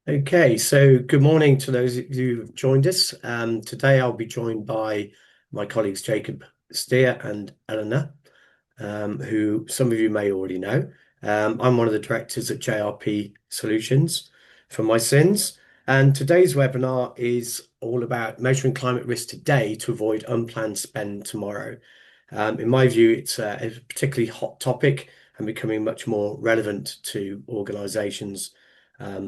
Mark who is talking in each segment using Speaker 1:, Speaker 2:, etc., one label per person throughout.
Speaker 1: Okay, so good morning to those of you who've joined us. Today I'll be joined by my colleagues Jacob Steer and Eleanor, who some of you may already know. I'm one of the directors at JRP Solutions for my sins, and today's webinar is all about measuring climate risk today to avoid unplanned spend tomorrow. In my view, it's a particularly hot topic and becoming much more relevant to organisations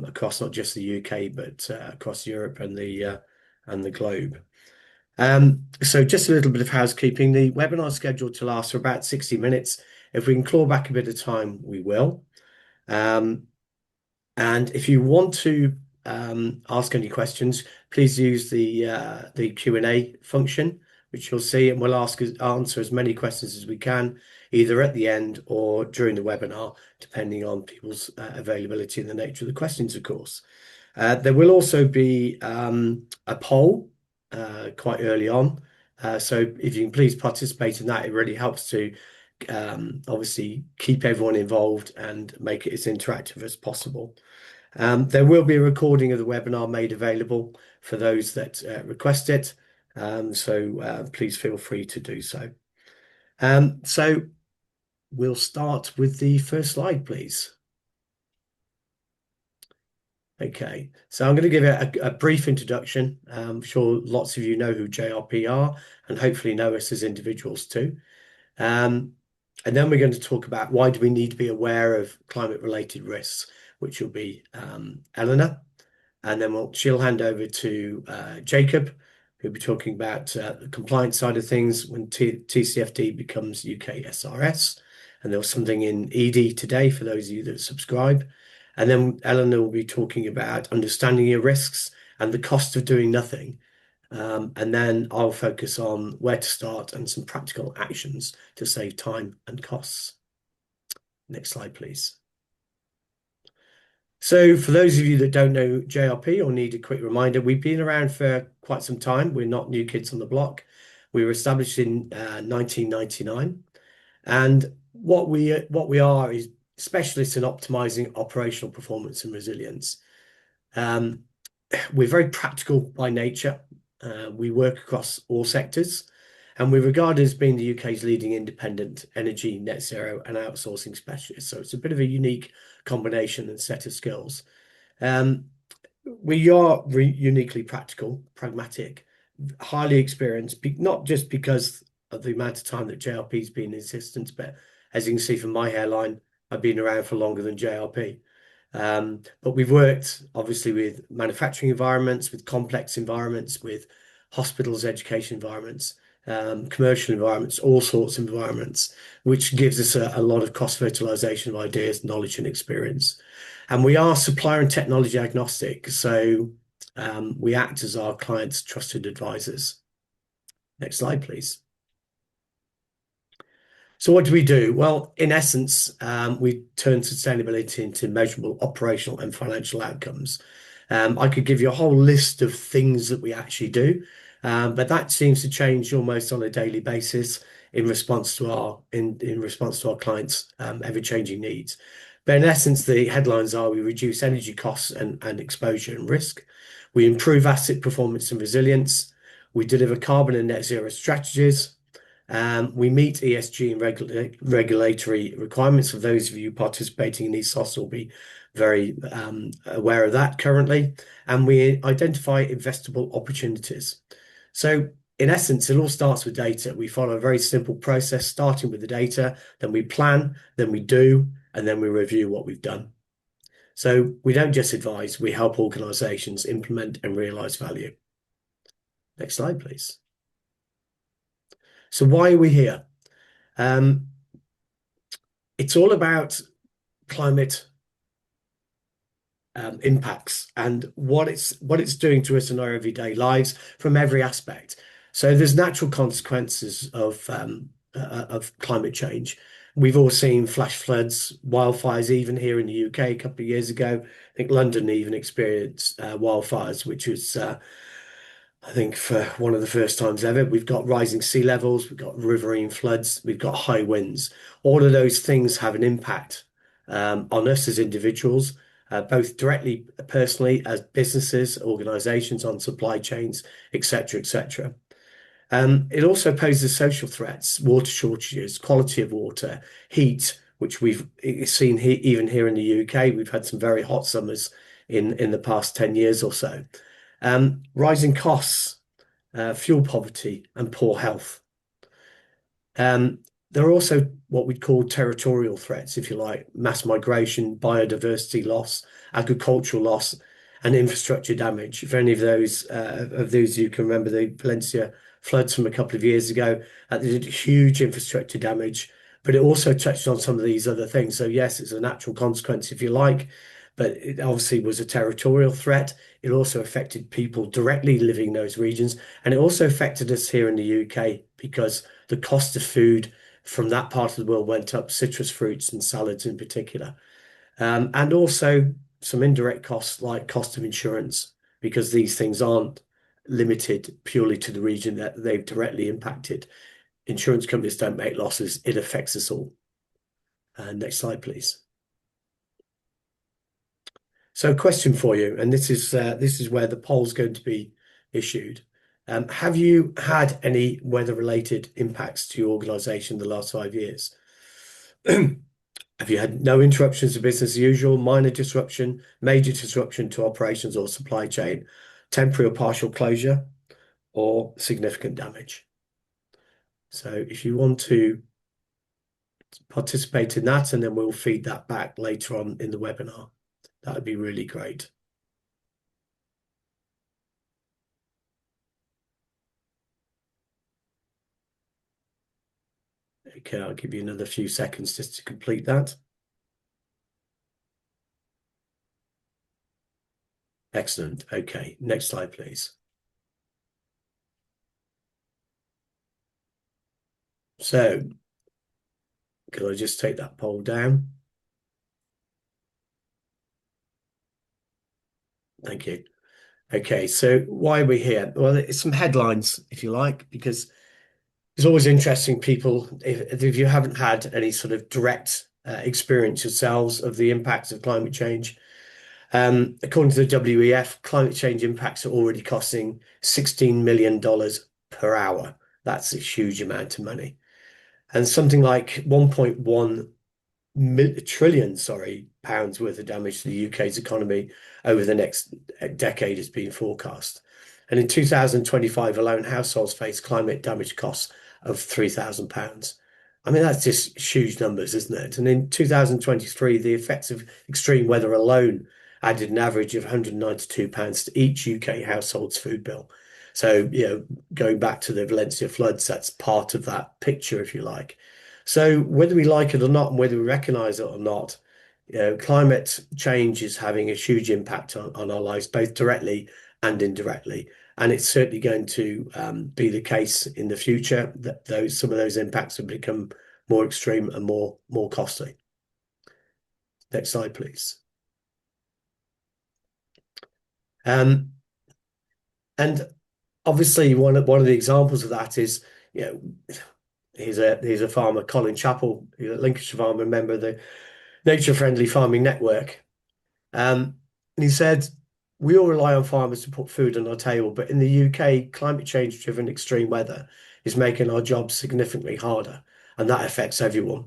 Speaker 1: across not just the UK but across Europe and the globe. So just a little bit of housekeeping. The webinar is scheduled to last for about 60 minutes. If we can claw back a bit of time, we will. Um, and if you want to ask any questions, please use the Q&A function, which you'll see, and we'll answer as many questions as we can, either at the end or during the webinar, depending on people's availability and the nature of the questions, of course. There will also be a poll quite early on. So if you can please participate in that, it really helps to obviously keep everyone involved and make it as interactive as possible. There will be a recording of the webinar made available for those that request it. So please feel free to do so. So we'll start with the first slide, please. Okay, so I'm going to give it a brief introduction. I'm sure lots of you know who JRP are and hopefully know us as individuals too. And then we're going to talk about why do we need to be aware of climate-related risks, which will be Eleanor. And then she'll hand over to Jacob, who'll be talking about the compliance side of things when TCFD becomes UK SRS. And there was something in ED today for those of you that subscribe. And then Eleanor will be talking about understanding your risks and the cost of doing nothing. And then I'll focus on where to start and some practical actions to save time and costs. Next slide, please. So for those of you that don't know JRP or need a quick reminder, we've been around for quite some time. We're not new kids on the block. We were established in 1999. And what we are is specialists in optimizing operational performance and resilience. We're very practical by nature. We work across all sectors, and we're regarded as being the UK's leading independent energy, net zero, and outsourcing specialist. So it's a bit of a unique combination and set of skills. We are uniquely practical, pragmatic, highly experienced, not just because of the amount of time that JRP's been in existence, but as you can see from my hairline, I've been around for longer than JRP. But we've worked obviously with manufacturing environments, with complex environments, with hospitals, education environments, commercial environments, all sorts of environments, which gives us a lot of cross fertilization of ideas, knowledge, and experience. And we are supplier and technology agnostic, so we act as our clients' trusted advisors. Next slide, please. So what do we do? Well, in essence, we turn sustainability into measurable operational and financial outcomes. I could give you a whole list of things that we actually do, but that seems to change almost on a daily basis in response to our clients' ever-changing needs. But in essence, the headlines are we reduce energy costs and exposure and risk. We improve asset performance and resilience. We deliver carbon and net zero strategies. We meet ESG and regulatory requirements. For those of you participating in ESOS will be very aware of that currently. And we identify investable opportunities. So in essence, it all starts with data. We follow a very simple process, starting with the data, then we plan, then we do, and then we review what we've done. So we don't just advise, we help organizations implement and realize value. Next slide, please. So why are we here? It's all about climate impacts and what it's doing to us in our everyday lives from every aspect. So there's natural consequences of climate change. We've all seen flash floods, wildfires, even here in the UK a couple of years ago. I think London even experienced wildfires, which was I think for one of the first times ever. We've got rising sea levels, we've got riverine floods, we've got high winds. All of those things have an impact on us as individuals, both directly, personally, as businesses, organizations on supply chains, etc., etc. It also poses social threats, water shortages, quality of water, heat, which we've seen even here in the UK. We've had some very hot summers in the past 10 years or so. Rising costs, fuel poverty, and poor health. Um, there are also what we'd call territorial threats, if you like, mass migration, biodiversity loss, agricultural loss, and infrastructure damage. If any of those you can remember the Valencia floods from a couple of years ago, they did huge infrastructure damage, but it also touched on some of these other things. So yes, it's a natural consequence, if you like, but it obviously was a territorial threat. It also affected people directly living in those regions, and it also affected us here in the UK because the cost of food from that part of the world went up, citrus fruits and salads in particular. And also some indirect costs like cost of insurance, because these things aren't limited purely to the region that they've directly impacted. Insurance companies don't make losses. It affects us all. Next slide, please. So question for you, and this is where the poll's going to be issued. Have you had any weather-related impacts to your organization in the last 5 years? Have you had no interruptions to business as usual, minor disruption, major disruption to operations or supply chain, temporary or partial closure, or significant damage? So if you want to participate in that, and then we'll feed that back later on in the webinar, that would be really great. Okay, I'll give you another few seconds just to complete that. Excellent. Okay, next slide, please. So, can I just take that poll down? Thank you. Okay, so why are we here? Well, it's some headlines, if you like, because it's always interesting, people, if you haven't had any sort of direct experience yourselves of the impacts of climate change. According to the WEF, climate change impacts are already costing $16 million per hour. That's a huge amount of money. And something like 1.1 trillion, pounds worth of damage to the UK's economy over the next decade is being forecast. And in 2025 alone, households face climate damage costs of £3,000. I mean, that's just huge numbers, isn't it? And in 2023, the effects of extreme weather alone added an average of £192 to each UK household's food bill. So, going back to the Valencia floods, that's part of that picture, if you like. So whether we like it or not, and whether we recognize it or not, climate change is having a huge impact on our lives, both directly and indirectly. And it's certainly going to be the case in the future that some of those impacts will become more extreme and more costly. Next slide, please. And obviously, one of the examples of that is, he's a farmer, Colin Chappell, he's a Lincolnshire farmer, member of the Nature Friendly Farming Network. And he said, we all rely on farmers to put food on our table, but in the UK, climate change-driven extreme weather is making our jobs significantly harder, and that affects everyone.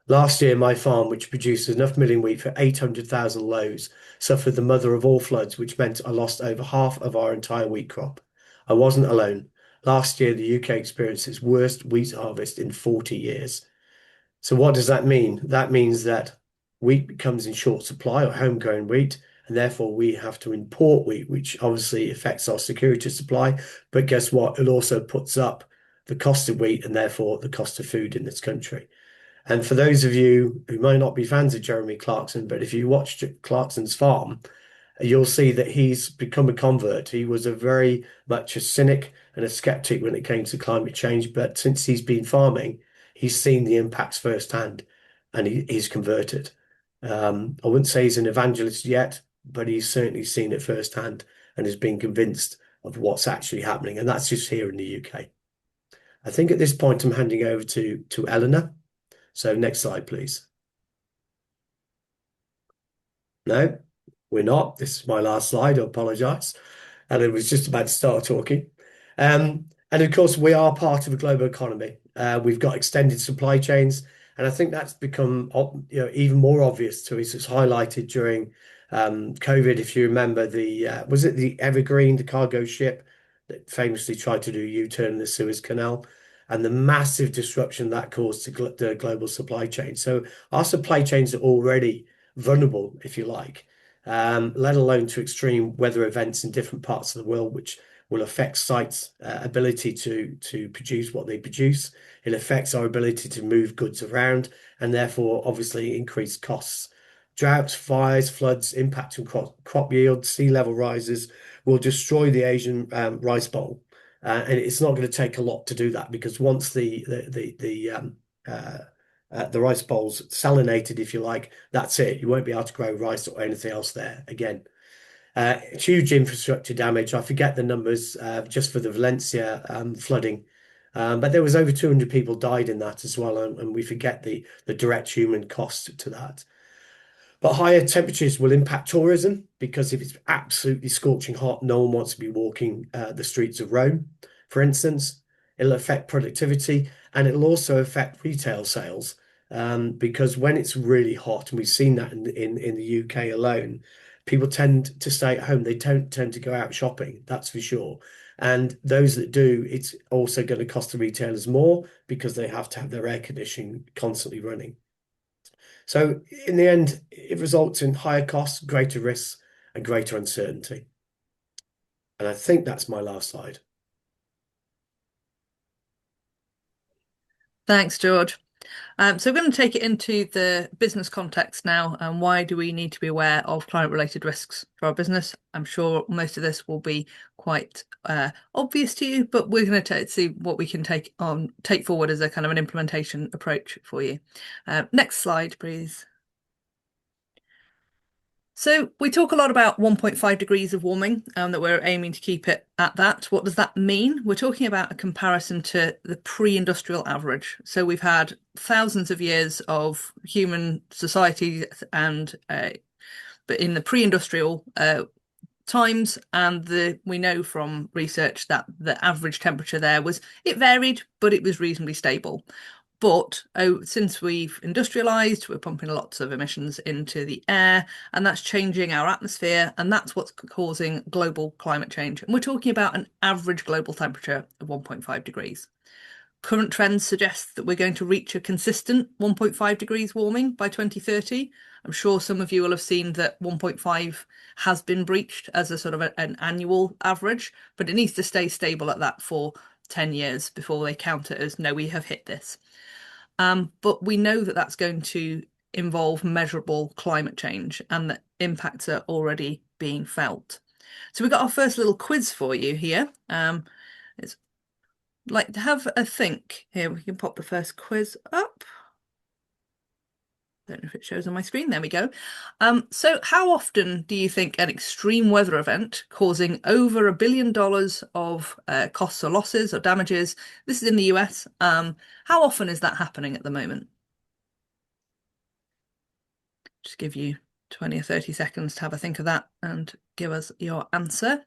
Speaker 1: Last year, my farm, which produces enough milling wheat for 800,000 loaves, suffered the mother of all floods, which meant I lost over half of our entire wheat crop. I wasn't alone. Last year, the UK experienced its worst wheat harvest in 40 years. So what does that mean? That means that wheat becomes in short supply, or homegrown wheat, and therefore we have to import wheat, which obviously affects our security of supply. But guess what? It also puts up the cost of wheat and therefore the cost of food in this country. And for those of you who may not be fans of Jeremy Clarkson, but if you watched Clarkson's farm, you'll see that he's become a convert. He was a very much a cynic and a skeptic when it came to climate change, but since he's been farming, he's seen the impacts firsthand, and he's converted. I wouldn't say he's an evangelist yet, but he's certainly seen it firsthand and has been convinced of what's actually happening, and that's just here in the UK. I think at this point I'm handing over to Eleanor. So next slide, please. No, we're not. This is my last slide. I apologize. And it was just about to start talking. And of course, we are part of a global economy. We've got extended supply chains, and I think that's become even more obvious to us. It's highlighted during COVID. If you remember was it the Evergreen, the cargo ship that famously tried to do a U-turn in the Suez Canal, and the massive disruption that caused to the global supply chain. So our supply chains are already vulnerable, if you like, let alone to extreme weather events in different parts of the world, which will affect sites' ability to produce what they produce. It affects our ability to move goods around and therefore obviously increase costs. Droughts, fires, floods, impact on crop yield, sea level rises will destroy the Asian rice bowl. And it's not going to take a lot to do that because once the rice bowl's salinated, if you like, that's it. You won't be able to grow rice or anything else there again. Huge infrastructure damage. I forget the numbers just for the Valencia flooding. But there was over 200 people died in that as well, and we forget the direct human cost to that. But higher temperatures will impact tourism because if it's absolutely scorching hot, no one wants to be walking the streets of Rome, for instance. It'll affect productivity and it'll also affect retail sales because when it's really hot, and we've seen that in the UK alone, people tend to stay at home. They don't tend to go out shopping, that's for sure. And those that do, it's also going to cost the retailers more because they have to have their air conditioning constantly running. So in the end, it results in higher costs, greater risks, and greater uncertainty. And I think that's my last slide.
Speaker 2: Thanks, George. So we're going to take it into the business context now. And why do we need to be aware of climate-related risks for our business? I'm sure most of this will be quite obvious to you, but we're going to see what we can take forward as a kind of an implementation approach for you. Next slide, please. So we talk a lot about 1.5 degrees of warming, that we're aiming to keep it at that. What does that mean? We're talking about a comparison to the pre-industrial average. So we've had thousands of years of human society and but in the pre-industrial times, and we know from research that the average temperature there it varied, but it was reasonably stable. But since we've industrialized, we're pumping lots of emissions into the air, and that's changing our atmosphere, and that's what's causing global climate change. And we're talking about an average global temperature of 1.5 degrees. Current trends suggest that we're going to reach a consistent 1.5 degrees warming by 2030. I'm sure some of you will have seen that 1.5 has been breached as a sort of an annual average, but it needs to stay stable at that for 10 years before they count it as, no, we have hit this. But we know that that's going to involve measurable climate change and that impacts are already being felt. So we've got our first little quiz for you here. It's like to have a think. Here, we can pop the first quiz up. Don't know if it shows on my screen. There we go. So how often do you think an extreme weather event causing over $1 billion of costs or losses or damages, this is in the US, how often is that happening at the moment? Just give you 20 or 30 seconds to have a think of that and give us your answer.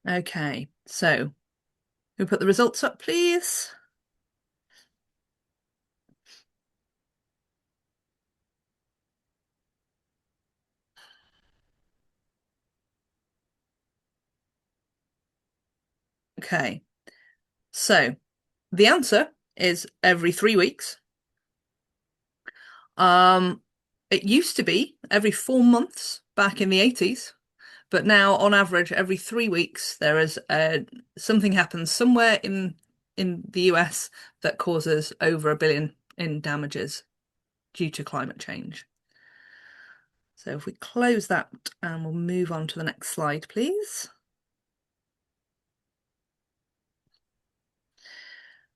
Speaker 2: Okay, so we put the results up, please. Okay, so the answer is every 3 weeks. It used to be every 4 months back in the 80s, but now on average every 3 weeks there is something happens somewhere in the US that causes over $1 billion in damages due to climate change. So if we close that and we'll move on to the next slide, please.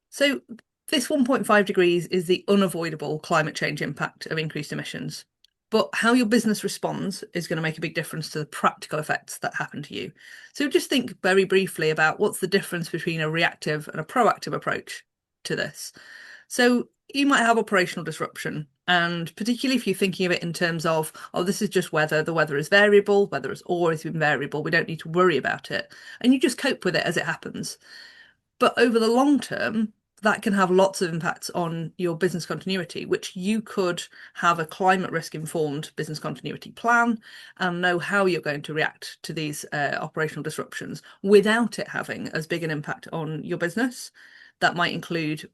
Speaker 2: So this 1.5 degrees is the unavoidable climate change impact of increased emissions. But how your business responds is going to make a big difference to the practical effects that happen to you. So just think very briefly about what's the difference between a reactive and a proactive approach to this. So you might have operational disruption. And particularly if you're thinking of it in terms of, oh, this is just weather, the weather is variable, weather has always been variable, we don't need to worry about it. And you just cope with it as it happens. But over the long term, that can have lots of impacts on your business continuity, which you could have a climate risk informed business continuity plan and know how you're going to react to these operational disruptions without it having as big an impact on your business. That might include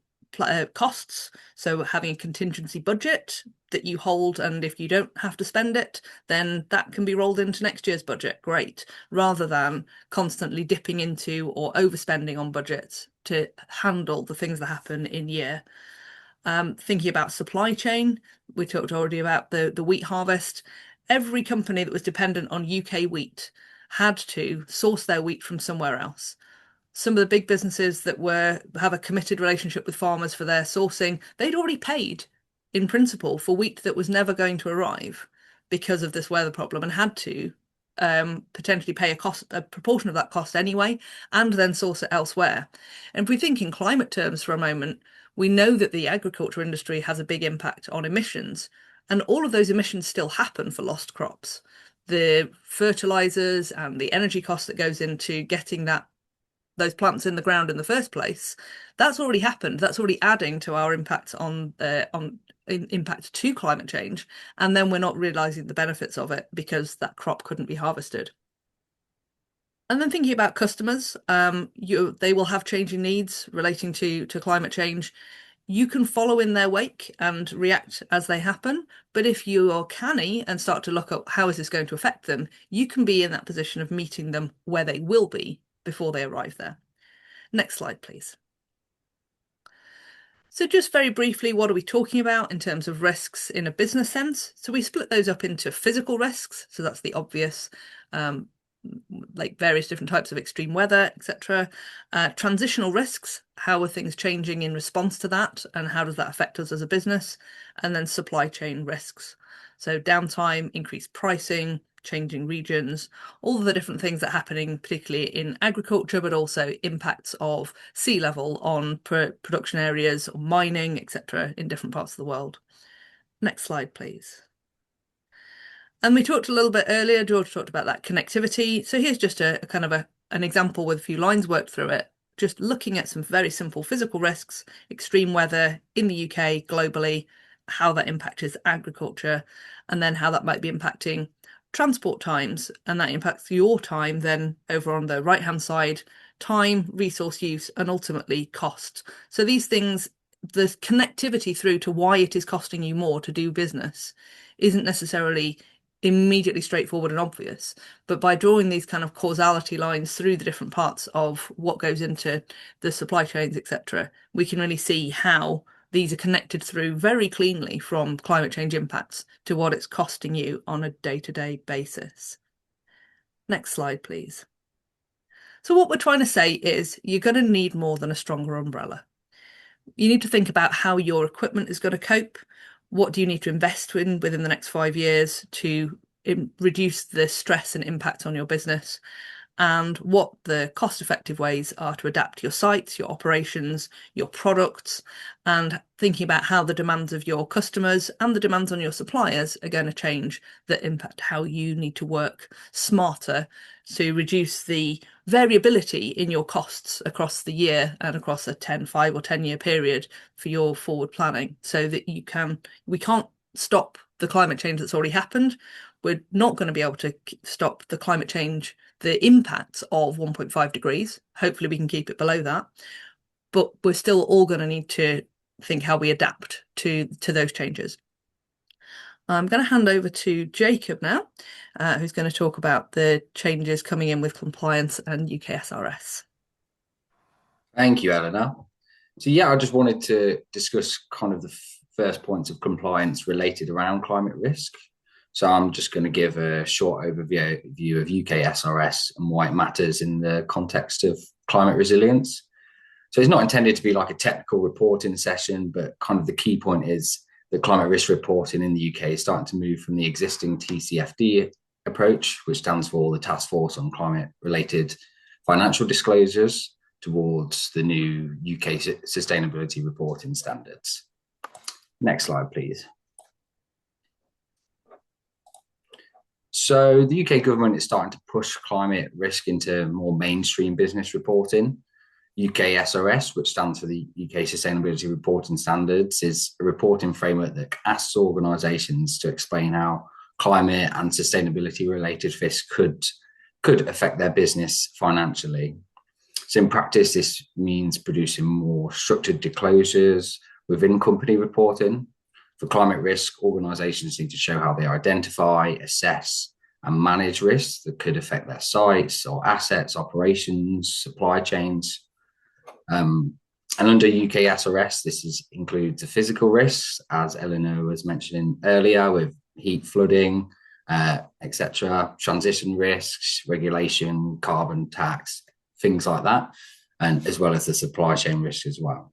Speaker 2: costs, so having a contingency budget that you hold, and if you don't have to spend it, then that can be rolled into next year's budget. Great, rather than constantly dipping into or overspending on budgets to handle the things that happen in year. Thinking about supply chain, we talked already about the wheat harvest. Every company that was dependent on UK wheat had to source their wheat from somewhere else. Some of the big businesses that have a committed relationship with farmers for their sourcing, they'd already paid in principle for wheat that was never going to arrive because of this weather problem, and had to potentially pay a proportion of that cost anyway, and then source it elsewhere. And if we think in climate terms for a moment, we know that the agriculture industry has a big impact on emissions, and all of those emissions still happen for lost crops. The fertilizers and the energy cost that goes into getting those plants in the ground in the first place, that's already happened. That's already adding to our impact on impact to climate change, and then we're not realizing the benefits of it because that crop couldn't be harvested. And then thinking about customers, they will have changing needs relating to climate change. You can follow in their wake and react as they happen. But if you are canny and start to look at how is this going to affect them, you can be in that position of meeting them where they will be before they arrive there. Next slide, please. So just very briefly, what are we talking about in terms of risks in a business sense? So we split those up into physical risks. So that's the obvious, like various different types of extreme weather, etc. Transitional risks, how are things changing in response to that, and how does that affect us as a business? And then supply chain risks. So downtime, increased pricing, changing regions, all of the different things that are happening, particularly in agriculture, but also impacts of sea level on production areas, or mining, etc., in different parts of the world. Next slide, please. And we talked a little bit earlier, George talked about that connectivity. So here's just a kind of an example with a few lines worked through it, just looking at some very simple physical risks, extreme weather in the UK, globally, how that impacts agriculture, and then how that might be impacting transport times, and that impacts your time then over on the right hand side, time, resource use, and ultimately cost. So these things, the connectivity through to why it is costing you more to do business isn't necessarily immediately straightforward and obvious, but by drawing these kind of causality lines through the different parts of what goes into the supply chains, etc., we can really see how these are connected through very cleanly from climate change impacts to what it's costing you on a day-to-day basis. Next slide, please. So what we're trying to say is you're going to need more than a stronger umbrella. You need to think about how your equipment is going to cope. What do you need to invest in within the next 5 years to reduce the stress and impact on your business? And what the cost-effective ways are to adapt your sites, your operations, your products, and thinking about how the demands of your customers and the demands on your suppliers are going to change that impact how you need to work smarter to reduce the variability in your costs across the year and across a 5 or 10-year period for your forward planning, so that we can't stop the climate change that's already happened. We're not going to be able to stop the climate change, the impacts of 1.5 degrees. Hopefully we can keep it below that. But we're still all going to need to think how we adapt to those changes. I'm going to hand over to Jacob now, who's going to talk about the changes coming in with compliance and UK SRS.
Speaker 3: Thank you, Eleanor. So yeah, I just wanted to discuss kind of the first points of compliance related around climate risk. So I'm just going to give a short overview of UK SRS and why it matters in the context of climate resilience. So it's not intended to be like a technical reporting session, but kind of the key point is that climate risk reporting in the UK is starting to move from the existing TCFD approach, which stands for the Task Force on Climate Related Financial Disclosures, towards the new UK sustainability reporting standards. Next slide, please. So the UK government is starting to push climate risk into more mainstream business reporting. UK SRS, which stands for the UK Sustainability Reporting Standards, is a reporting framework that asks organisations to explain how climate and sustainability related risks could affect their business financially. So in practice, this means producing more structured disclosures within company reporting. For climate risk, organisations need to show how they identify, assess, and manage risks that could affect their sites or assets, operations, supply chains. And under UK SRS, this includes the physical risks, as Eleanor was mentioning earlier, with heat, flooding, etc., transition risks, regulation, carbon tax, things like that, and as well as the supply chain risk as well.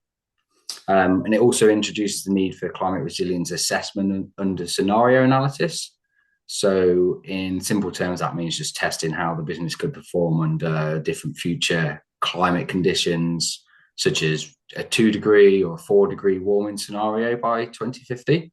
Speaker 3: And it also introduces the need for climate resilience assessment under scenario analysis. So in simple terms, that means just testing how the business could perform under different future climate conditions, such as a 2-degree or 4-degree warming scenario by 2050.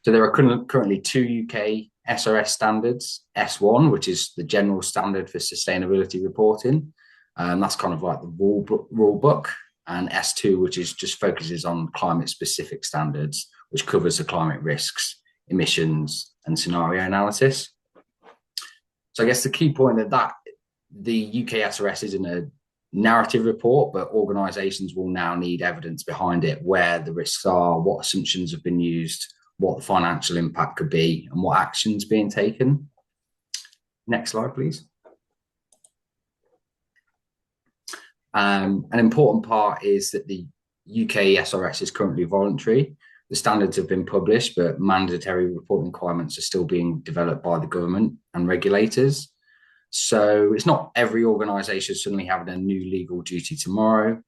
Speaker 3: So there are currently 2 UK SRS standards, S1, which is the general standard for sustainability reporting. That's kind of like the rule book, and S2, which is just focuses on climate specific standards, which covers the climate risks, emissions, and scenario analysis. So I guess the key point of that, the UK SRS isn't a narrative report, but organisations will now need evidence behind it, where the risks are, what assumptions have been used, what the financial impact could be, and what actions being taken. Next slide, please. An important part is that the UK SRS is currently voluntary. The standards have been published, but mandatory reporting requirements are still being developed by the government and regulators. So it's not every organisation suddenly having a new legal duty tomorrow,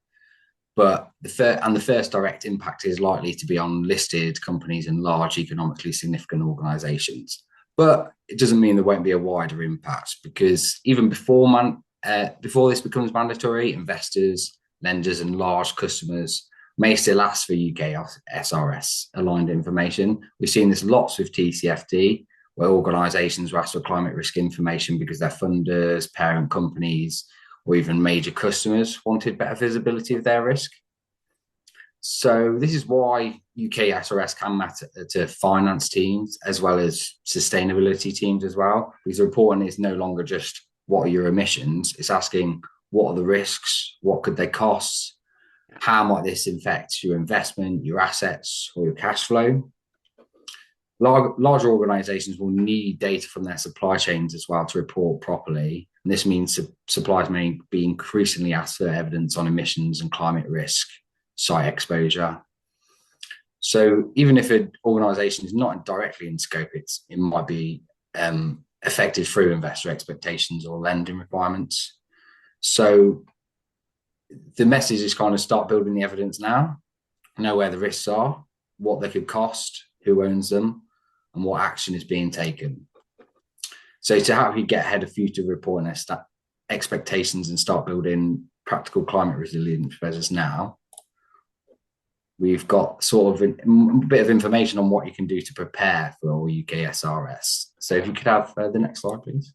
Speaker 3: but the first direct impact is likely to be on listed companies and large economically significant organisations. But it doesn't mean there won't be a wider impact, because even before this becomes mandatory, investors, lenders, and large customers may still ask for UK SRS aligned information. We've seen this lots with TCFD, where organisations will ask for climate risk information because their funders, parent companies, or even major customers wanted better visibility of their risk. So this is why UK SRS can matter to finance teams as well as sustainability teams as well, because reporting is no longer just what are your emissions, it's asking what are the risks, what could they cost, how might this affect your investment, your assets, or your cash flow. Larger organisations will need data from their supply chains as well to report properly. And this means suppliers may be increasingly asked for evidence on emissions and climate risk, site exposure. So even if an organisation is not directly in scope, it might be affected through investor expectations or lending requirements. So the message is kind of start building the evidence now, know where the risks are, what they could cost, who owns them, and what action is being taken. So to help you get ahead of future reporting expectations and start building practical climate resilience measures now, we've got sort of a bit of information on what you can do to prepare for UK SRS. So if you could have the next slide, please.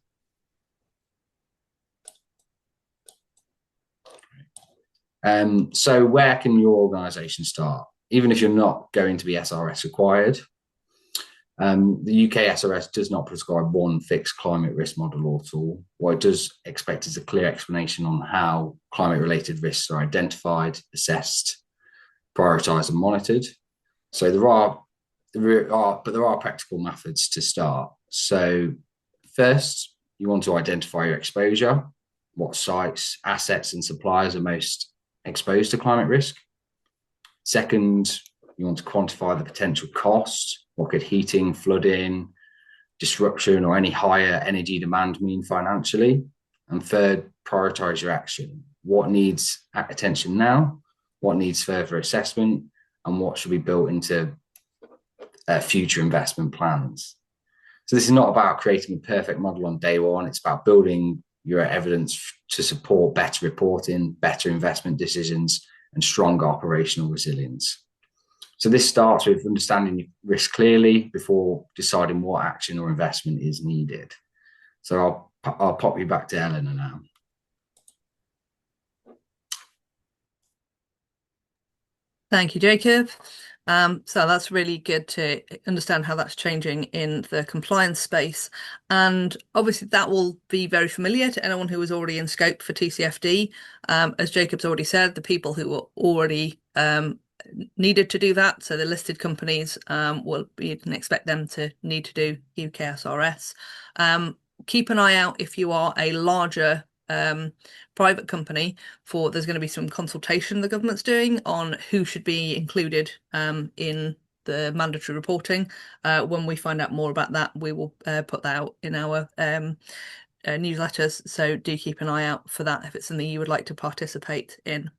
Speaker 3: So where can your organisation start? Even if you're not going to be SRS required, the UK SRS does not prescribe one fixed climate risk model or tool. What it does expect is a clear explanation on how climate-related risks are identified, assessed, prioritised, and monitored. So there are practical methods to start. So first, you want to identify your exposure, what sites, assets, and suppliers are most exposed to climate risk. Second, you want to quantify the potential cost. What could heating, flooding, disruption, or any higher energy demand mean financially? And third, prioritize your action. What needs attention now? What needs further assessment? And what should be built into future investment plans? So this is not about creating a perfect model on day one. It's about building your evidence to support better reporting, better investment decisions, and stronger operational resilience. So this starts with understanding risk clearly before deciding what action or investment is needed. So I'll pop you back to Eleanor now.
Speaker 2: Thank you, Jacob. So that's really good to understand how that's changing in the compliance space. And obviously that will be very familiar to anyone who was already in scope for TCFD. As Jacob's already said, the people who were already needed to do that, so the listed companies, you can expect them to need to do UK SRS. Keep an eye out if you are a larger private company there's going to be some consultation the government's doing on who should be included in the mandatory reporting. When we find out more about that, we will put that out in our newsletters, so do keep an eye out for that if it's something you would like to participate in.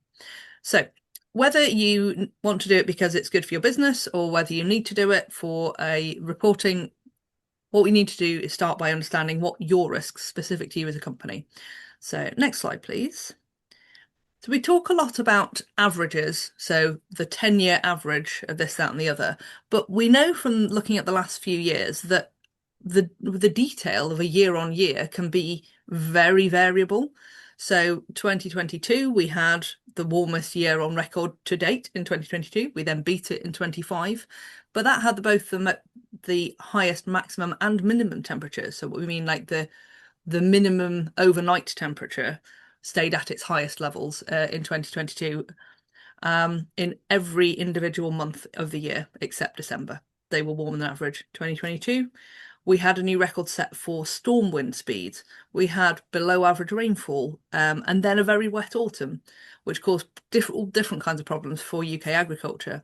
Speaker 2: So whether you want to do it because it's good for your business or whether you need to do it for a reporting, what we need to do is start by understanding what your risks specific to you as a company. So next slide, please. So we talk a lot about averages, so the 10-year average of this, that, and the other. But we know from looking at the last few years that the detail of a year on year can be very variable. So 2022, we had the warmest year on record to date in 2022. We then beat it in 25, but that had both the highest maximum and minimum temperatures. So what we mean, like the minimum overnight temperature stayed at its highest levels in 2022 in every individual month of the year except December. They were warmer than average. 2022, we had a new record set for storm wind speeds. We had below average rainfall and then a very wet autumn, which caused different kinds of problems for UK agriculture.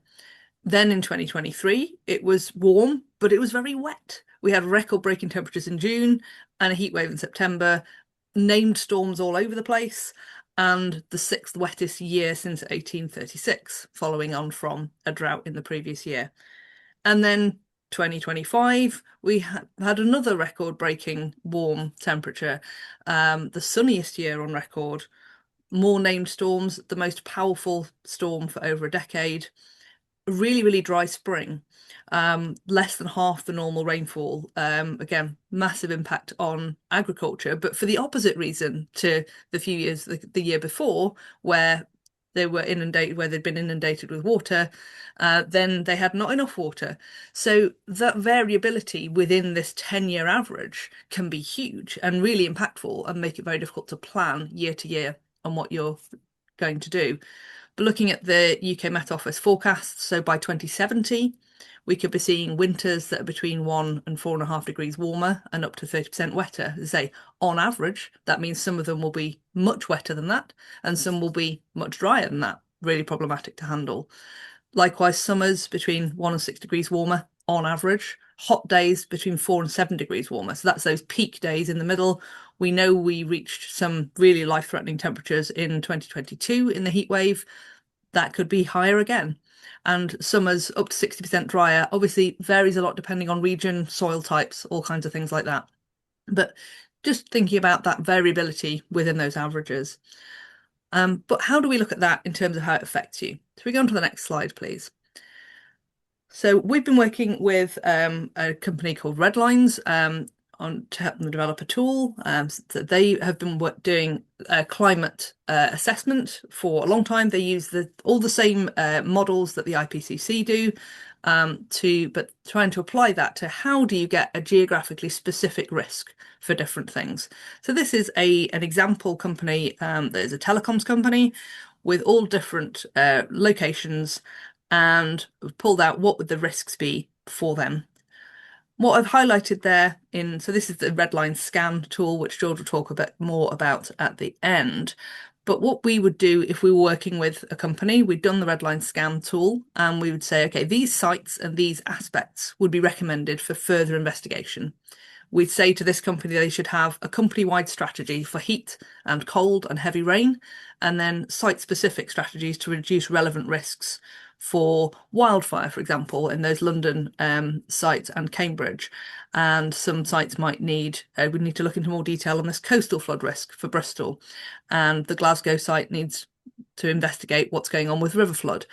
Speaker 2: Then in 2023, it was warm, but it was very wet. We had record-breaking temperatures in June and a heat wave in September, named storms all over the place, and the 6th wettest year since 1836, following on from a drought in the previous year. And then 2025, we had another record-breaking warm temperature, the sunniest year on record, more named storms, the most powerful storm for over a decade, a really, really dry spring, less than half the normal rainfall. Again, massive impact on agriculture, but for the opposite reason to the few years, the year before, where they were inundated, where they'd been inundated with water, then they had not enough water. So that variability within this 10-year average can be huge and really impactful and make it very difficult to plan year to year on what you're going to do. But looking at the UK Met Office forecasts, so by 2070, we could be seeing winters that are between 1 and 4.5 degrees warmer and up to 30% wetter. As I say, on average, that means some of them will be much wetter than that, and some will be much drier than that, really problematic to handle. Likewise, summers between 1 and 6 degrees warmer on average, hot days between 4 and 7 degrees warmer. So that's those peak days in the middle. We know we reached some really life-threatening temperatures in 2022 in the heat wave. That could be higher again. And summers up to 60% drier, obviously varies a lot depending on region, soil types, all kinds of things like that. But just thinking about that variability within those averages. But how do we look at that in terms of how it affects you? So we go on to the next slide, please. So we've been working with a company called Redlines to help them develop a tool. So they have been doing climate assessment for a long time. They use all the same models that the IPCC do, but trying to apply that to how do you get a geographically specific risk for different things. So this is an example company that is a telecoms company with all different locations, and we've pulled out what would the risks be for them. What I've highlighted there so this is the Redline scan tool, which George will talk a bit more about at the end. But what we would do if we were working with a company, we'd done the Redline scan tool, and we would say, okay, these sites and these aspects would be recommended for further investigation. We'd say to this company they should have a company-wide strategy for heat and cold and heavy rain, and then site-specific strategies to reduce relevant risks for wildfire, for example, in those London sites and Cambridge. And some sites might need, we need to look into more detail on this coastal flood risk for Bristol. And the Glasgow site needs to investigate what's going on with river flood.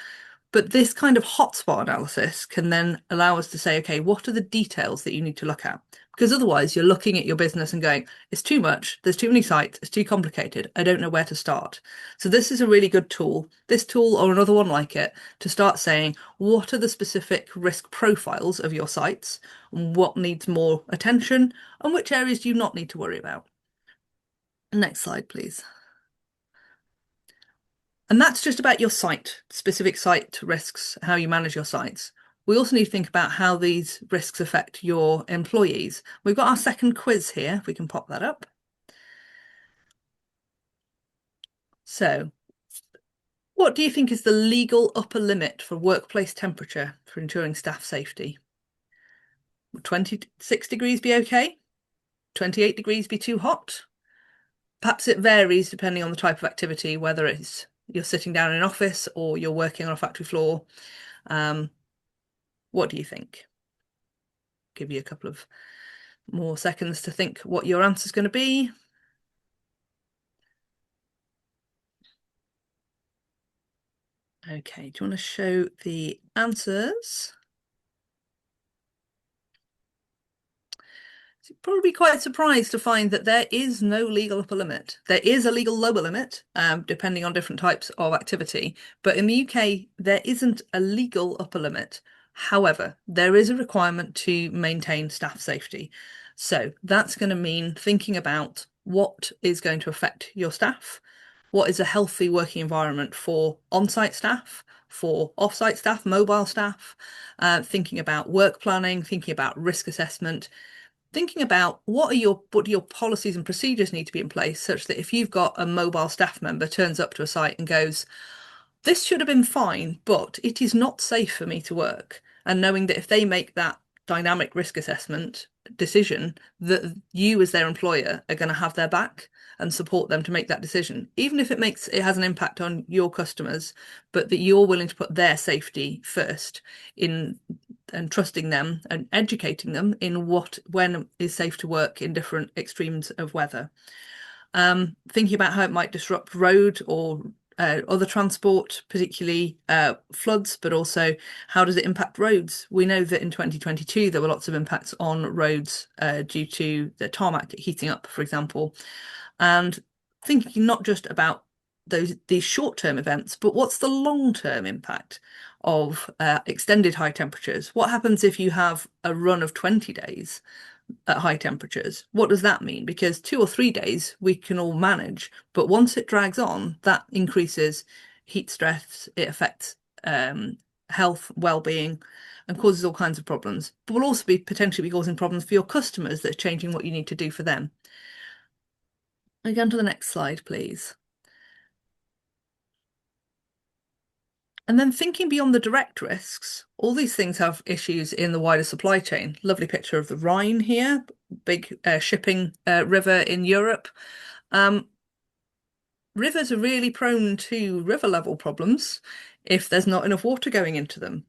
Speaker 2: But this kind of hotspot analysis can then allow us to say, okay, what are the details that you need to look at? Because otherwise you're looking at your business and going, it's too much, there's too many sites, it's too complicated, I don't know where to start. So this is a really good tool, this tool or another one like it, to start saying, what are the specific risk profiles of your sites, and what needs more attention, and which areas do you not need to worry about? Next slide, please. And that's just about your site, specific site risks, how you manage your sites. We also need to think about how these risks affect your employees. We've got our second quiz here, if we can pop that up. So, what do you think is the legal upper limit for workplace temperature for ensuring staff safety? Would 26 degrees be okay? 28 degrees be too hot? Perhaps it varies depending on the type of activity, whether it's you're sitting down in an office or you're working on a factory floor. What do you think? Give you a couple of more seconds to think what your answer is going to be. Okay, do you want to show the answers? So you'll probably be quite surprised to find that there is no legal upper limit. There is a legal lower limit, depending on different types of activity. But in the UK, there isn't a legal upper limit. However, there is a requirement to maintain staff safety. So that's going to mean thinking about what is going to affect your staff, what is a healthy working environment for on-site staff, for off-site staff, mobile staff, thinking about work planning, thinking about risk assessment, thinking about what do your policies and procedures need to be in place such that if you've got a mobile staff member turns up to a site and goes, this should have been fine, but it is not safe for me to work. And knowing that if they make that dynamic risk assessment decision, that you as their employer are going to have their back and support them to make that decision, even if it has an impact on your customers, but that you're willing to put their safety first in and trusting them and educating them in when is safe to work in different extremes of weather. Thinking about how it might disrupt road or other transport, particularly floods, but also how does it impact roads? We know that in 2022 there were lots of impacts on roads due to the tarmac heating up, for example. And thinking not just about these short-term events, but what's the long-term impact of extended high temperatures? What happens if you have a run of 20 days at high temperatures? What does that mean? Because 2 or 3 days we can all manage, but once it drags on, that increases heat stress, it affects health, well-being, and causes all kinds of problems. But will also potentially be causing problems for your customers that are changing what you need to do for them. Again, to the next slide, please. And then thinking beyond the direct risks, all these things have issues in the wider supply chain. Lovely picture of the Rhine here, big shipping river in Europe. Rivers are really prone to river level problems if there's not enough water going into them.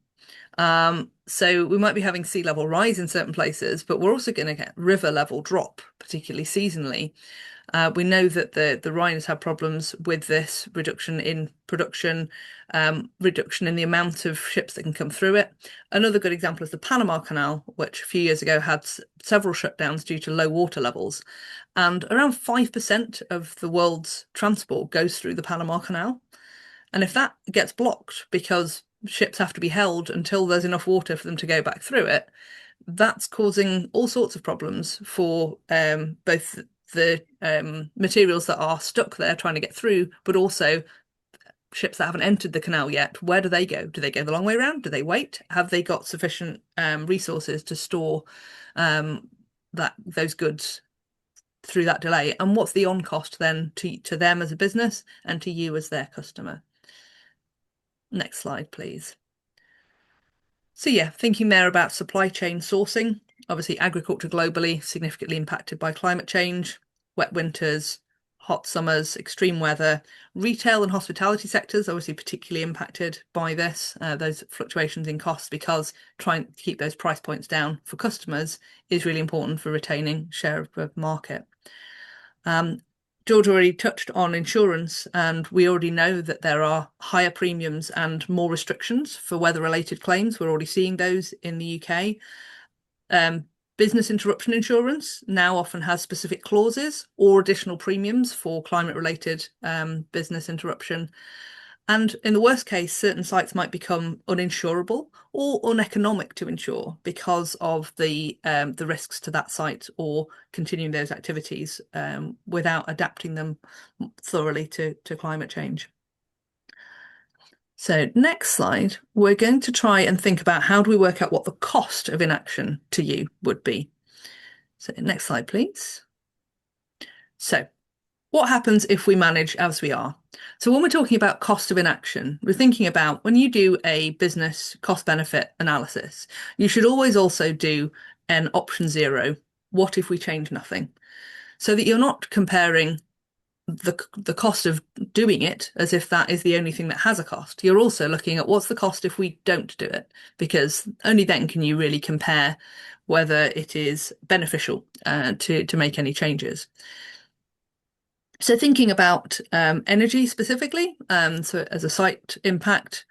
Speaker 2: So we might be having sea level rise in certain places, but we're also going to get river level drop, particularly seasonally. We know that the Rhine has had problems with this reduction in production, reduction in the amount of ships that can come through it. Another good example is the Panama Canal, which a few years ago had several shutdowns due to low water levels. And around 5% of the world's transport goes through the Panama Canal. And if that gets blocked because ships have to be held until there's enough water for them to go back through it, that's causing all sorts of problems for both the materials that are stuck there trying to get through, but also ships that haven't entered the canal yet. Where do they go? Do they go the long way around? Do they wait? Have they got sufficient resources to store those goods through that delay? And what's the on cost then to them as a business and to you as their customer? Next slide, please. So yeah, thinking there about supply chain sourcing. Obviously, agriculture globally significantly impacted by climate change, wet winters, hot summers, extreme weather. Retail and hospitality sectors obviously particularly impacted by this, those fluctuations in costs, because trying to keep those price points down for customers is really important for retaining share of the market. George already touched on insurance, and we already know that there are higher premiums and more restrictions for weather-related claims. We're already seeing those in the UK. Business interruption insurance now often has specific clauses or additional premiums for climate-related business interruption. And in the worst case, certain sites might become uninsurable or uneconomic to insure because of the risks to that site or continuing those activities without adapting them thoroughly to climate change. So next slide, we're going to try and think about how do we work out what the cost of inaction to you would be. So next slide, please. So what happens if we manage as we are? So when we're talking about cost of inaction, we're thinking about when you do a business cost benefit analysis, you should always also do an option 0. What if we change nothing? So that you're not comparing the cost of doing it as if that is the only thing that has a cost. You're also looking at what's the cost if we don't do it, because only then can you really compare whether it is beneficial to make any changes. So thinking about energy specifically, so as a site impact,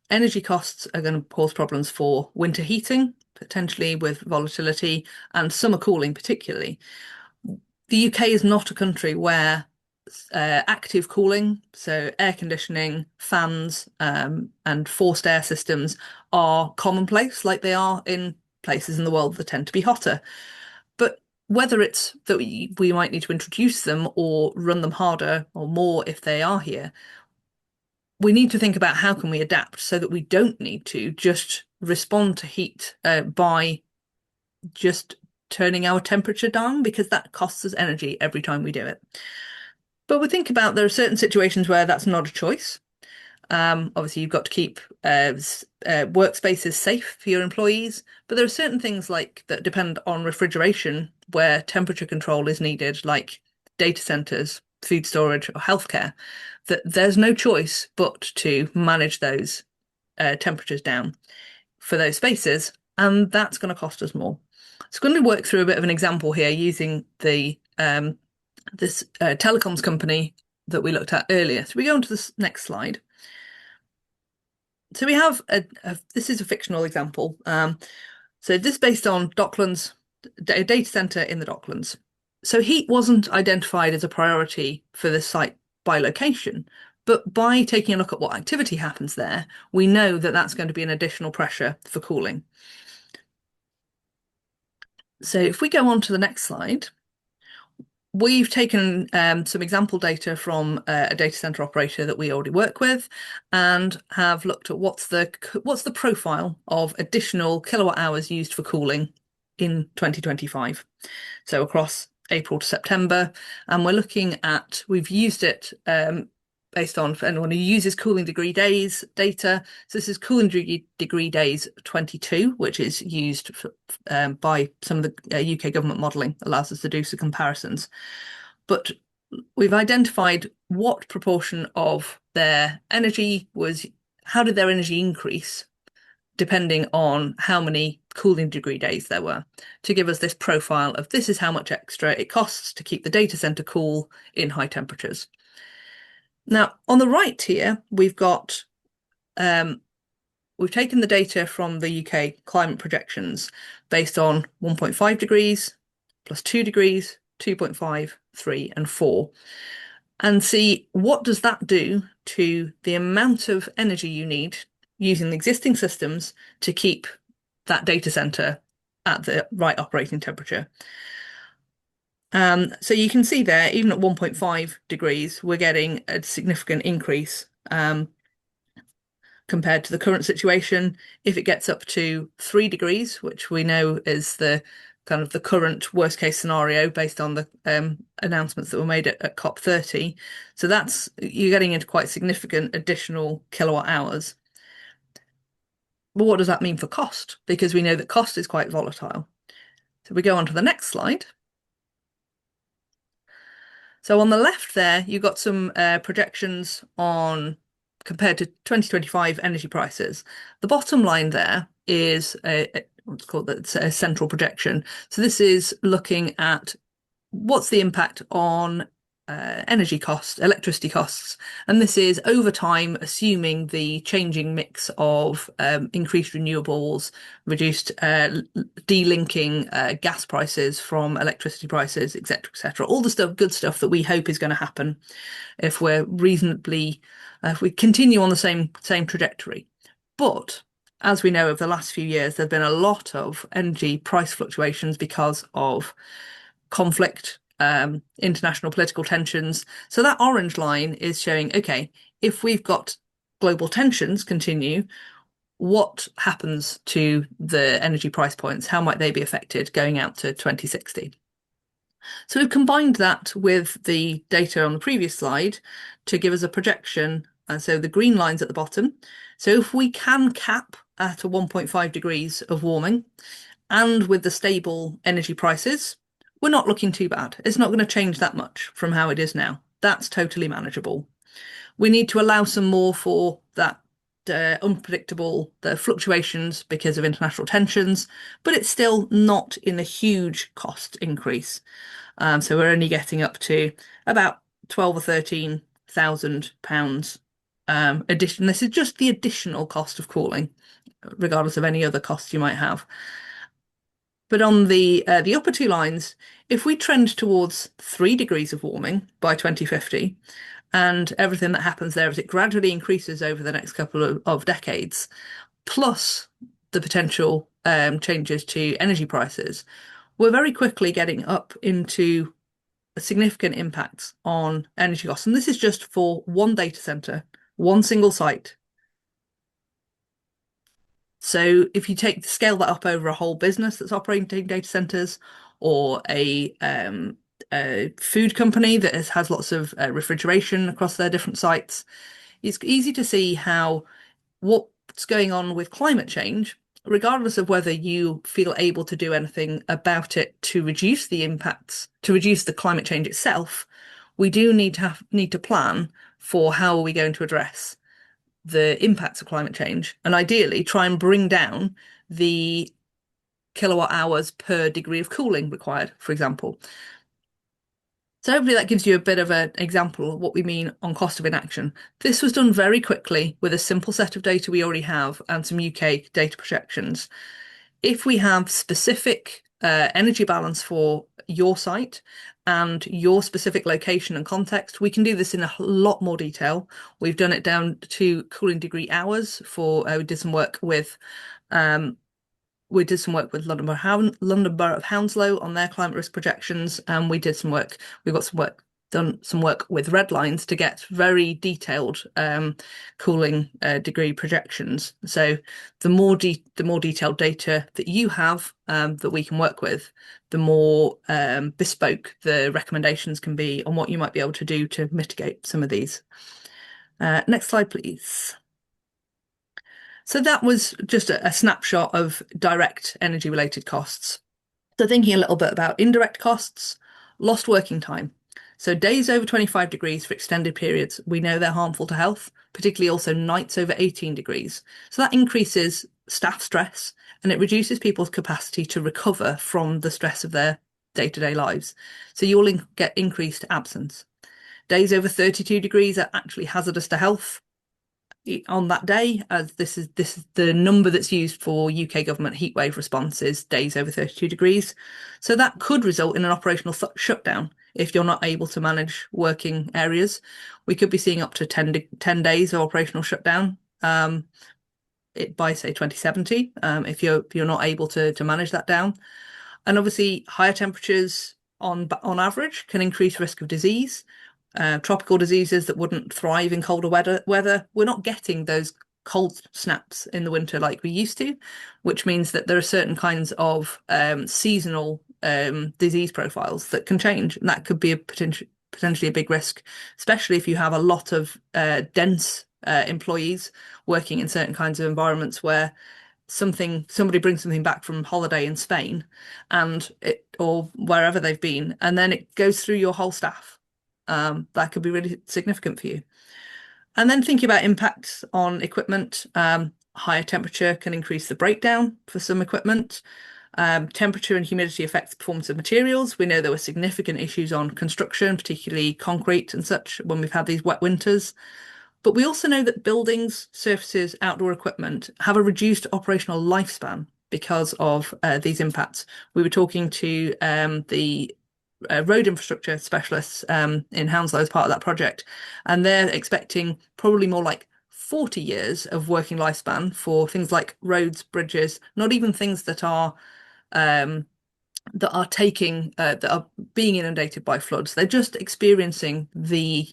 Speaker 2: energy costs are going to cause problems for winter heating, potentially with volatility, and summer cooling particularly. The UK is not a country where active cooling, so air conditioning, fans, and forced air systems are commonplace like they are in places in the world that tend to be hotter. But whether it's that we might need to introduce them or run them harder or more if they are here, we need to think about how can we adapt so that we don't need to just respond to heat by just turning our temperature down, because that costs us energy every time we do it. But we think about there are certain situations where that's not a choice. Obviously, you've got to keep workspaces safe for your employees, but there are certain things like that depend on refrigeration where temperature control is needed, like data centers, food storage, or healthcare, that there's no choice but to manage those temperatures down for those spaces, and that's going to cost us more. So I'm going to work through a bit of an example here using the this telecoms company that we looked at earlier. So we go on to this next slide. So we have this is a fictional example. So this is based on Docklands, a data center in the Docklands. So heat wasn't identified as a priority for this site by location, but by taking a look at what activity happens there, we know that that's going to be an additional pressure for cooling. So if we go on to the next slide, we've taken some example data from a data center operator that we already work with, and have looked at what's the profile of additional kilowatt hours used for cooling in 2025. So across April to September, and we're looking at, we've used it based on, for anyone who uses cooling degree days data. So this is cooling degree days 22, which is used for, by some of the UK government modelling, allows us to do some comparisons. But we've identified what proportion of their energy was, how did their energy increase depending on how many cooling degree days there were, to give us this profile of this is how much extra it costs to keep the data centre cool in high temperatures. Now, on the right here, we've got, we've taken the data from the UK climate projections based on 1.5 degrees, plus 2 degrees, 2.5, 3, and 4, and see what does that do to the amount of energy you need using the existing systems to keep that data center at the right operating temperature. So you can see there, even at 1.5 degrees, we're getting a significant increase compared to the current situation. If it gets up to 3 degrees, which we know is the kind of the current worst case scenario based on the announcements that were made at COP30. So that's, you're getting into quite significant additional kilowatt hours. But what does that mean for cost? Because we know that cost is quite volatile. So we go on to the next slide. So on the left there, you've got some projections on compared to 2025 energy prices. The bottom line there is what's called a central projection. So this is looking at what's the impact on energy costs, electricity costs, and this is over time, assuming the changing mix of increased renewables, reduced delinking gas prices from electricity prices, etc., etc. All the stuff, good stuff that we hope is going to happen if we're reasonably, if we continue on the same trajectory. But as we know, over the last few years, there's been a lot of energy price fluctuations because of conflict, international political tensions. So that orange line is showing, okay, if we've got global tensions continue, what happens to the energy price points? How might they be affected going out to 2060? So we've combined that with the data on the previous slide to give us a projection. And so the green line's at the bottom. So if we can cap at a 1.5 degrees of warming, and with the stable energy prices, we're not looking too bad. It's not going to change that much from how it is now. That's totally manageable. We need to allow some more for that unpredictable the fluctuations because of international tensions, but it's still not in a huge cost increase. So we're only getting up to about 12 or 13,000 pounds addition. This is just the additional cost of cooling, regardless of any other costs you might have. But on the upper two lines, if we trend towards 3 degrees of warming by 2050, and everything that happens there as it gradually increases over the next couple of decades, plus the potential changes to energy prices, we're very quickly getting up into significant impacts on energy costs. And this is just for one data center, one single site. So if you scale that up over a whole business that's operating data centers, or a food company that has lots of refrigeration across their different sites, it's easy to see how what's going on with climate change, regardless of whether you feel able to do anything about it to reduce the impacts, to reduce the climate change itself, we do need to plan for how are we going to address the impacts of climate change, and ideally try and bring down the kilowatt hours per degree of cooling required, for example. So hopefully that gives you a bit of an example of what we mean on cost of inaction. This was done very quickly with a simple set of data we already have and some UK data projections. If we have specific energy balance for your site and your specific location and context, we can do this in a lot more detail. We've done it down to cooling degree hours for, we did some work with London Borough of Hounslow on their climate risk projections, and we've got done some work with red lines to get very detailed cooling degree projections. So the more detailed data that you have that we can work with, the more bespoke the recommendations can be on what you might be able to do to mitigate some of these. Next slide, please. So that was just a snapshot of direct energy related costs. So thinking a little bit about indirect costs, lost working time. So days over 25 degrees for extended periods, we know they're harmful to health, particularly also nights over 18 degrees. So that increases staff stress and it reduces people's capacity to recover from the stress of their day-to-day lives. So you'll get increased absence. Days over 32 degrees are actually hazardous to health on that day, as this is the number that's used for UK government heatwave responses, days over 32 degrees. So that could result in an operational shutdown if you're not able to manage working areas. We could be seeing up to 10 days of operational shutdown by say 2070 if you're not able to manage that down. And obviously higher temperatures on average can increase risk of disease. Tropical diseases that wouldn't thrive in colder weather. We're not getting those cold snaps in the winter like we used to, which means that there are certain kinds of seasonal disease profiles that can change, and that could be potentially a big risk, especially if you have a lot of dense employees working in certain kinds of environments where somebody brings something back from holiday in Spain or wherever they've been, and then it goes through your whole staff. that could be really significant for you. And then thinking about impacts on equipment, higher temperature can increase the breakdown for some equipment. Temperature and humidity affects the performance of materials. We know there were significant issues on construction, particularly concrete and such, when we've had these wet winters. But we also know that buildings, surfaces, outdoor equipment have a reduced operational lifespan because of these impacts. We were talking to the road infrastructure specialists in Hounslow as part of that project, and they're expecting probably more like 40 years of working lifespan for things like roads, bridges, not even things that are that are being inundated by floods. They're just experiencing the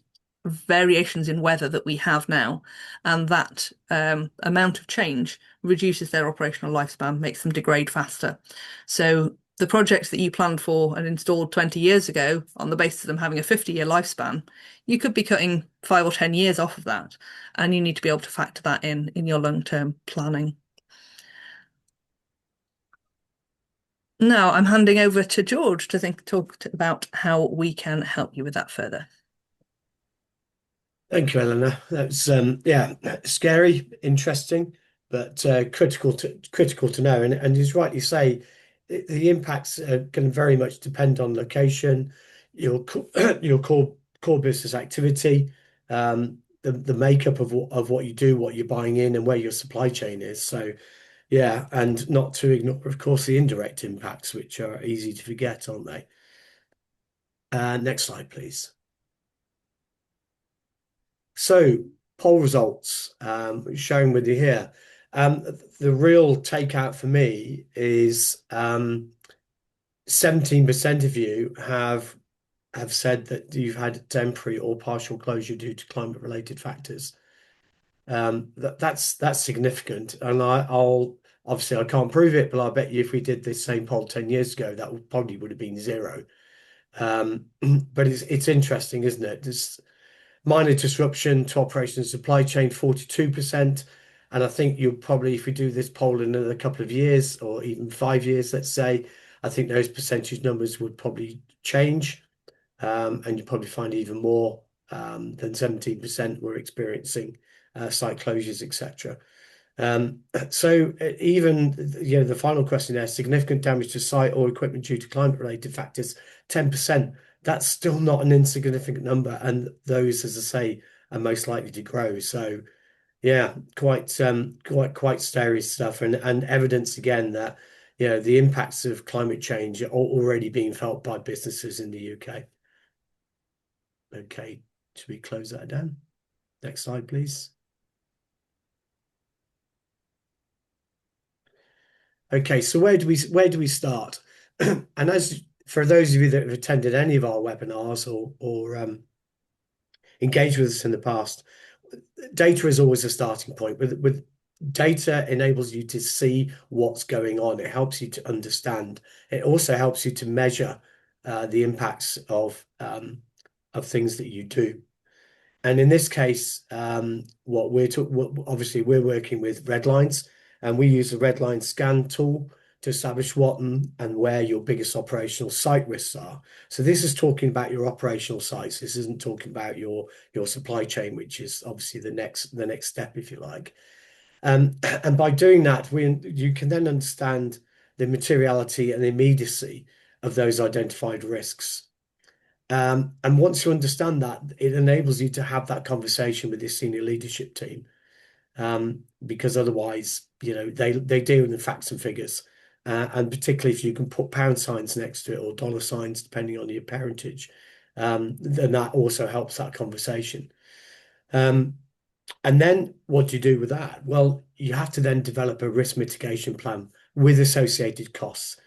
Speaker 2: variations in weather that we have now, and that amount of change reduces their operational lifespan, makes them degrade faster. So the projects that you planned for and installed 20 years ago, on the basis of them having a 50-year lifespan, you could be cutting 5 or 10 years off of that, and you need to be able to factor that in your long-term planning. Now I'm handing over to George to talk about how we can help you with that further.
Speaker 1: Thank you, Eleanor. That's yeah, scary, interesting, but critical to know. And as rightly say, the impacts are going to very much depend on location, your your core business activity, the makeup of what you do, what you're buying in, and where your supply chain is. So yeah, and not to ignore, of course, the indirect impacts, which are easy to forget, aren't they? Next slide, please. So poll results shown with you here. The real takeout for me is 17% of you have said that you've had a temporary or partial closure due to climate-related factors. That's significant, and I'll obviously I can't prove it, but I bet you if we did this same poll 10 years ago, that probably would have been zero. But it's interesting, isn't it? There's minor disruption to operation and supply chain, 42%. And I think you'll probably, if we do this poll in another couple of years or even 5 years, let's say, I think those percentage numbers would probably change. And you'll probably find even more than 17% were experiencing site closures, etc. So even the final question there, significant damage to site or equipment due to climate-related factors, 10%. That's still not an insignificant number, and those, as I say, are most likely to grow. So yeah, quite scary stuff, and evidence again that the impacts of climate change are already being felt by businesses in the UK. Okay, should we close that down? Next slide, please. Okay, so where do we start? And as for those of you that have attended any of our webinars or engaged with us in the past, data is always a starting point. With data enables you to see what's going on. It helps you to understand. It also helps you to measure the impacts of things that you do. And in this case, obviously we're working with red lines, and we use the red line scan tool to establish what and where your biggest operational site risks are. So this is talking about your operational sites. This isn't talking about your supply chain, which is obviously the next step, if you like. And by doing that, you can then understand the materiality and immediacy of those identified risks. And once you understand that, it enables you to have that conversation with your senior leadership team, because otherwise, they deal in the facts and figures, and particularly if you can put pound signs next to it or dollar signs, depending on your parentage, then that also helps that conversation. And then what do you do with that? Well, you have to then develop a risk mitigation plan with associated costs,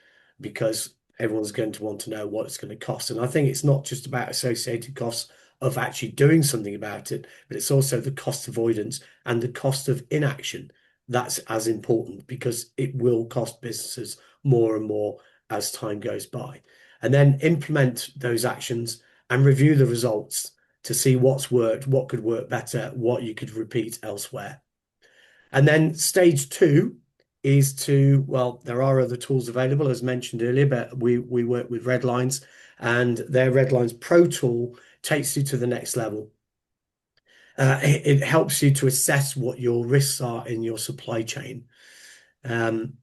Speaker 1: because everyone's going to want to know what it's going to cost. And I think it's not just about associated costs of actually doing something about it, but it's also the cost avoidance and the cost of inaction. That's as important, because it will cost businesses more and more as time goes by. And then implement those actions and review the results to see what's worked, what could work better, what you could repeat elsewhere. And then stage 2 is there are other tools available, as mentioned earlier, but we work with Redlines, and their Redlines Pro tool takes you to the next level. It helps you to assess what your risks are in your supply chain, and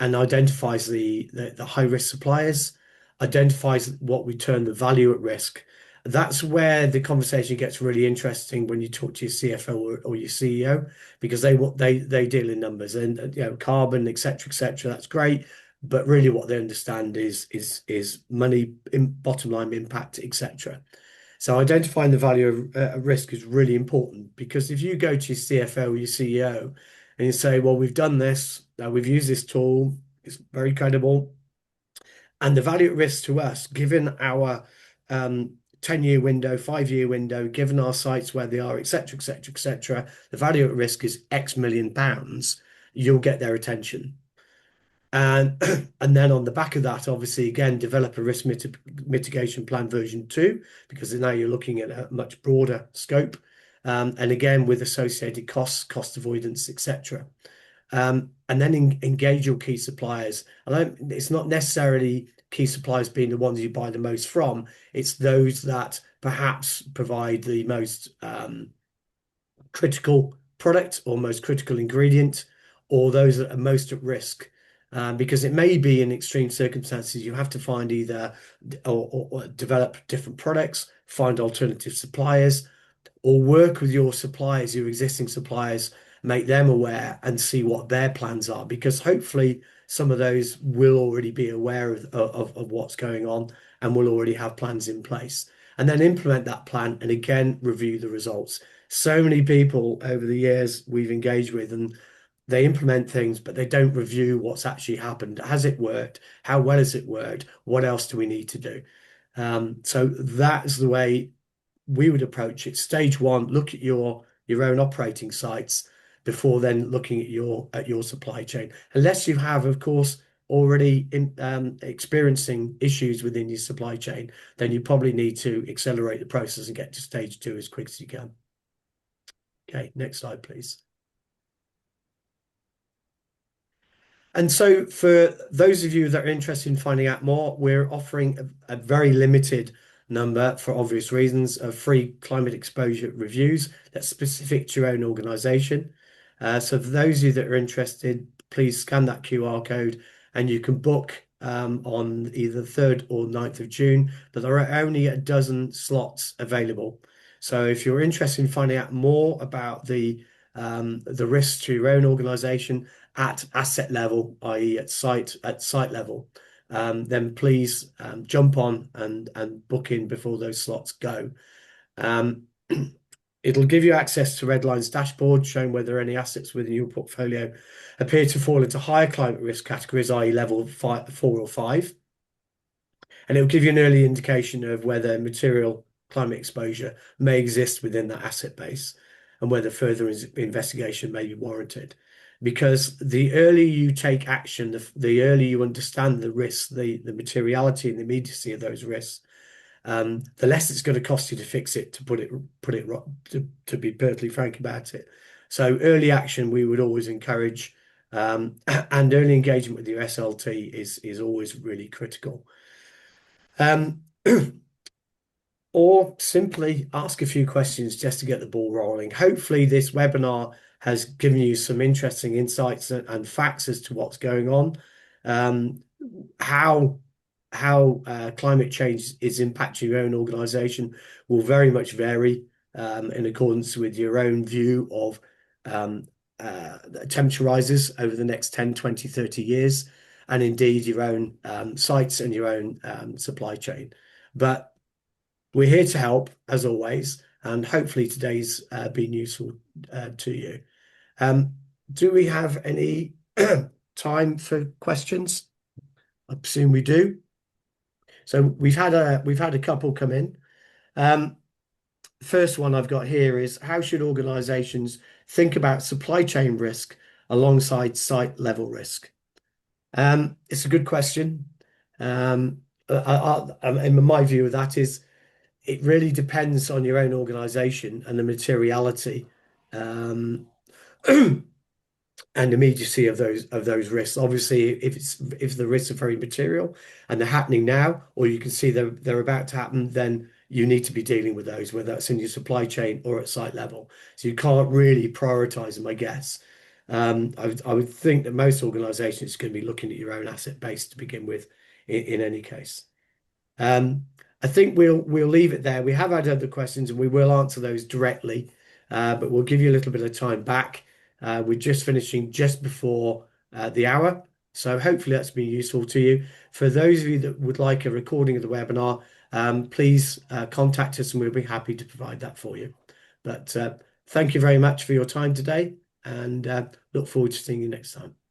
Speaker 1: identifies the high risk suppliers, identifies what we term the value at risk. That's where the conversation gets really interesting when you talk to your CFO or your CEO, because they deal in numbers and carbon, etc., etc. That's great, but really what they understand is money, bottom line impact, etc. So identifying the value of risk is really important, because if you go to your CFO or your CEO and you say, well, we've done this, we've used this tool, it's very credible, and the value at risk to us, given our 10-year window, 5-year window, given our sites where they are, etc., etc., etc., the value at risk is X million pounds, you'll get their attention. And then on the back of that, obviously, again, develop a risk mitigation plan version 2, because now you're looking at a much broader scope. And again, with associated costs, cost avoidance, etc. And then engage your key suppliers. It's not necessarily key suppliers being the ones you buy the most from. It's those that perhaps provide the most critical product or most critical ingredient, or those that are most at risk. Because it may be in extreme circumstances, you have to find either or develop different products, find alternative suppliers, or work with your suppliers, your existing suppliers, make them aware and see what their plans are, because hopefully some of those will already be aware of what's going on and will already have plans in place. And then implement that plan and again, review the results. So many people over the years we've engaged with, and they implement things, but they don't review what's actually happened. Has it worked? How well has it worked? What else do we need to do? So that's the way we would approach it. Stage one, look at your own operating sites before then looking at your supply chain. Unless you have, of course, already experiencing issues within your supply chain, then you probably need to accelerate the process and get to stage 2 as quick as you can. Okay, next slide, please. And so for those of you that are interested in finding out more, we're offering a very limited number, for obvious reasons, of free climate exposure reviews that's specific to your own organisation. So for those of you that are interested, please scan that QR code and you can book on either the 3rd or 9th of June, but there are only a dozen slots available. So if you're interested in finding out more about the risks to your own organisation at asset level, i.e. at site level, then please jump on and book in before those slots go. It'll give you access to Redline's dashboard showing whether any assets within your portfolio appear to fall into higher climate risk categories, i.e. level 4 or 5. And it'll give you an early indication of whether material climate exposure may exist within that asset base and whether further investigation may be warranted. Because the earlier you take action, the earlier you understand the risks, the materiality and the immediacy of those risks, the less it's going to cost you to fix it, to put it to be perfectly frank about it. So early action we would always encourage, and early engagement with your SLT is always really critical. Or simply ask a few questions just to get the ball rolling. Hopefully this webinar has given you some interesting insights and facts as to what's going on, how climate change is impacting your own organisation will very much vary in accordance with your own view of temperature rises over the next 10, 20, 30 years, and indeed your own sites and your own supply chain. But we're here to help, as always, and hopefully today's been useful to you. Do we have any time for questions? I presume we do. So we've had a couple come in. First one I've got here is, how should organisations think about supply chain risk alongside site level risk? It's a good question. In my view of that is, it really depends on your own organisation and the materiality and immediacy of those risks. Obviously, if the risks are very material and they're happening now, or you can see they're about to happen, then you need to be dealing with those, whether that's in your supply chain or at site level. So you can't really prioritize them, I guess. I would think that most organizations are going to be looking at your own asset base to begin with in any case. I think we'll leave it there. We have had other questions and we will answer those directly, but we'll give you a little bit of time back. We're just finishing just before the hour, so hopefully that's been useful to you. For those of you that would like a recording of the webinar, please contact us and we'll be happy to provide that for you. But thank you very much for your time today, and look forward to seeing you next time.